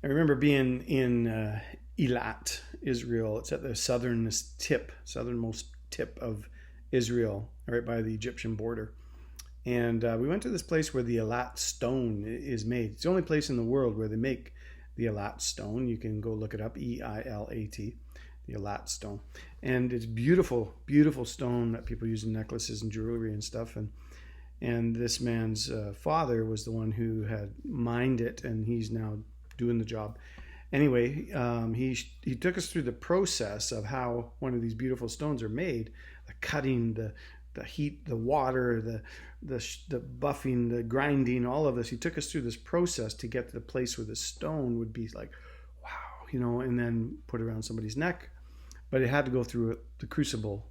I remember being in Eilat, Israel. It's at the southernmost tip of Israel, right by the Egyptian border. And we went to this place where the Eilat stone is made. It's the only place in the world where they make the Eilat stone. You can go look it up, Eilat, the Eilat stone. And it's beautiful, beautiful stone that people use in necklaces and jewelry and stuff. And this man's father was the one who had mined it, and he's now doing the job. Anyway, he took us through the process of how one of these beautiful stones are made, the cutting, the heat, the water, the buffing, the grinding, all of this. He took us through this process to get to the place where the stone would be like, wow, and then put it around somebody's neck. But it had to go through the crucible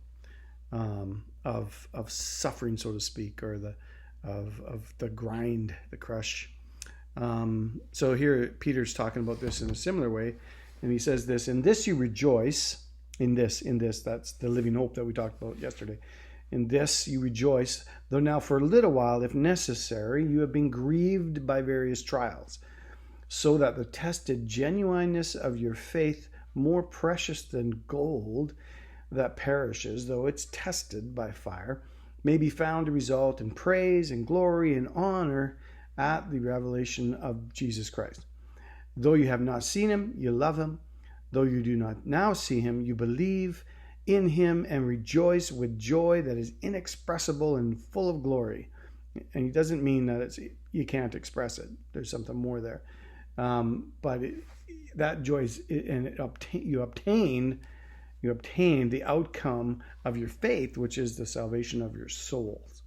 of suffering, so to speak, or of the grind, the crush. So here Peter's talking about this in a similar way, and he says this: "In this you rejoice." In this, that's the living hope that we talked about yesterday. In this you rejoice, though now for a little while, if necessary, you have been grieved by various trials, so that the tested genuineness of your faith, more precious than gold that perishes, though it's tested by fire, may be found to result in praise and glory and honor at the revelation of Jesus Christ. Though you have not seen him, you love him. Though you do not now see him, you believe in him and rejoice with joy that is inexpressible and full of glory. And he doesn't mean that you can't express it. There's something more there. But that joy is, and you obtain the outcome of your faith, which is the salvation of your souls.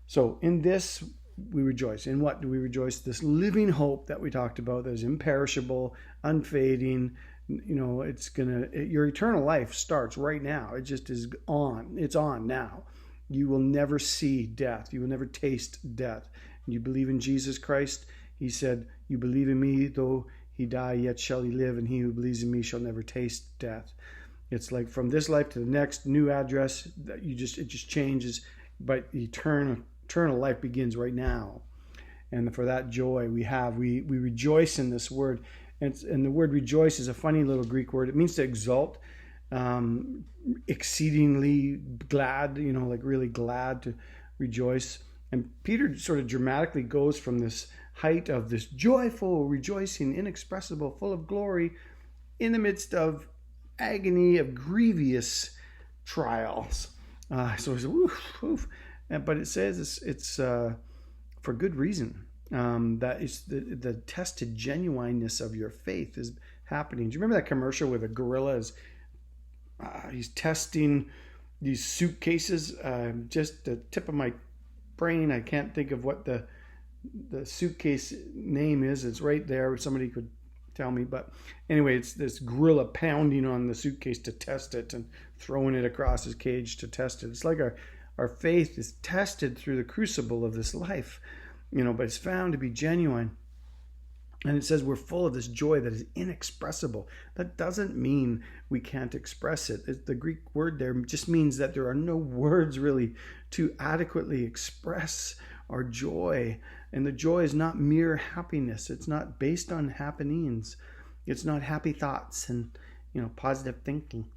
So in this we rejoice. In what do we rejoice? This living hope that we talked about that is imperishable, unfading. Your eternal life starts right now. It just is on. It's on now. You will never see death. You will never taste death. You believe in Jesus Christ. He said, "You believe in me, though he die, yet shall he live, and he who believes in me shall never taste death." It's like from this life to the next, new address. That it just changes, but eternal life begins right now. And for that joy we rejoice in this word. And the word rejoice is a funny little Greek word. It means to exalt, exceedingly glad, like really glad, to rejoice. And Peter sort of dramatically goes from this height of this joyful, rejoicing, inexpressible, full of glory, in the midst of agony of grievous trials. So it's woof. But it says it's for good reason. That is the tested genuineness of your faith is happening. Do you remember that commercial where the gorilla is he's testing these suitcases? Just the tip of my brain, I can't think of what the suitcase name is. It's right there. Somebody could tell me. But anyway, it's this gorilla pounding on the suitcase to test it and throwing it across his cage to test it. It's like our faith is tested through the crucible of this life. But it's found to be genuine. And it says we're full of this joy that is inexpressible. That doesn't mean we can't express it. The Greek word there just means that there are no words really to adequately express our joy. And the joy is not mere happiness. It's not based on happenings. It's not happy thoughts and, positive thinking.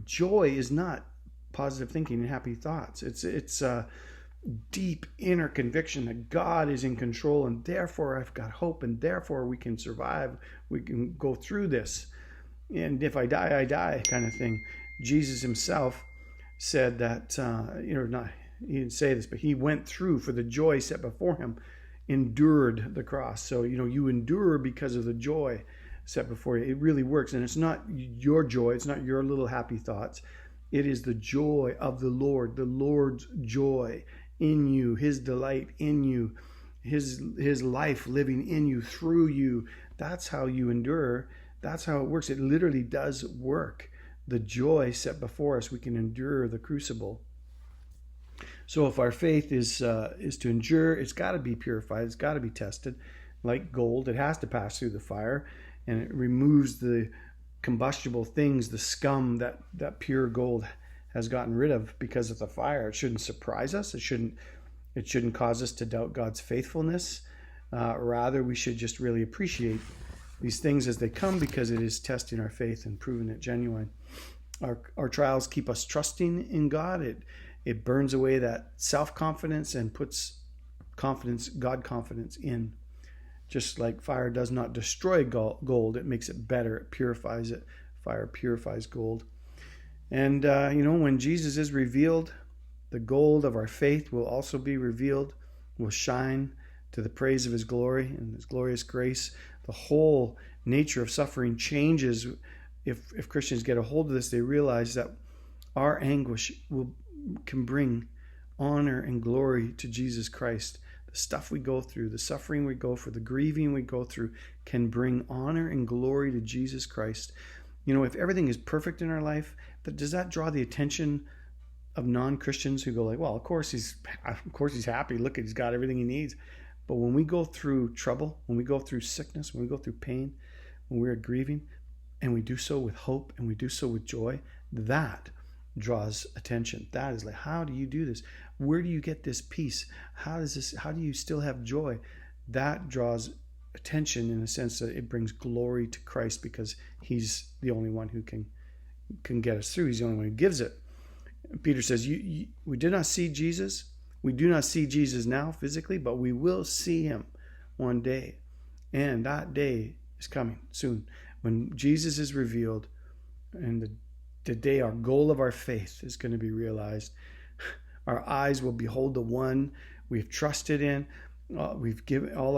Joy is not positive thinking and happy thoughts. It's deep inner conviction that God is in control, and therefore I've got hope, and therefore we can survive. We can go through this. And if I die, I die, kind of thing. Jesus himself said that, he didn't say this, but he went through for the joy set before him, endured the cross. So, you endure because of the joy set before you. It really works. And it's not your joy. It's not your little happy thoughts. It is the joy of the Lord's joy in you, his delight in you, his life living in you, through you. That's how you endure. That's how it works. It literally does work. The joy set before us, we can endure the crucible. So if our faith is to endure, it's got to be purified. It's got to be tested. Like gold, it has to pass through the fire, and it removes the combustible things, the scum that pure gold has gotten rid of because of the fire. It shouldn't surprise us. It shouldn't cause us to doubt God's faithfulness. Rather, we should just really appreciate these things as they come because it is testing our faith and proving it genuine. Our trials keep us trusting in God. It burns away that self-confidence and puts God confidence in. Just like fire does not destroy gold, it makes it better. It purifies it. Fire purifies gold. And, when Jesus is revealed, the gold of our faith will also be revealed, will shine to the praise of his glory and his glorious grace. The whole nature of suffering changes. If Christians get a hold of this, they realize that our anguish can bring honor and glory to Jesus Christ. The stuff we go through, the suffering we go through, the grieving we go through can bring honor and glory to Jesus Christ. If everything is perfect in our life, does that draw the attention of non-Christians who go like, well, of course he's happy. Look, he's got everything he needs. But when we go through trouble, when we go through sickness, when we go through pain, when we're grieving, and we do so with hope and we do so with joy, that draws attention. That is like, how do you do this? Where do you get this peace? How do you still have joy? That draws attention in the sense that it brings glory to Christ because he's the only one who can get us through. He's the only one who gives it. Peter says, we did not see Jesus. We do not see Jesus now physically, but we will see him one day. And that day is coming soon when Jesus is revealed, and the day our goal of our faith is going to be realized. Our eyes will behold the one we've trusted in. We've given all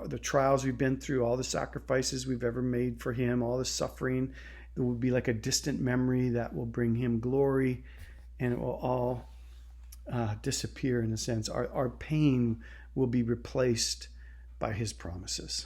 the trials we've been through, all the sacrifices we've ever made for him, all the suffering. It will be like a distant memory that will bring him glory, and it will all disappear in a sense. Our pain will be replaced by his promises.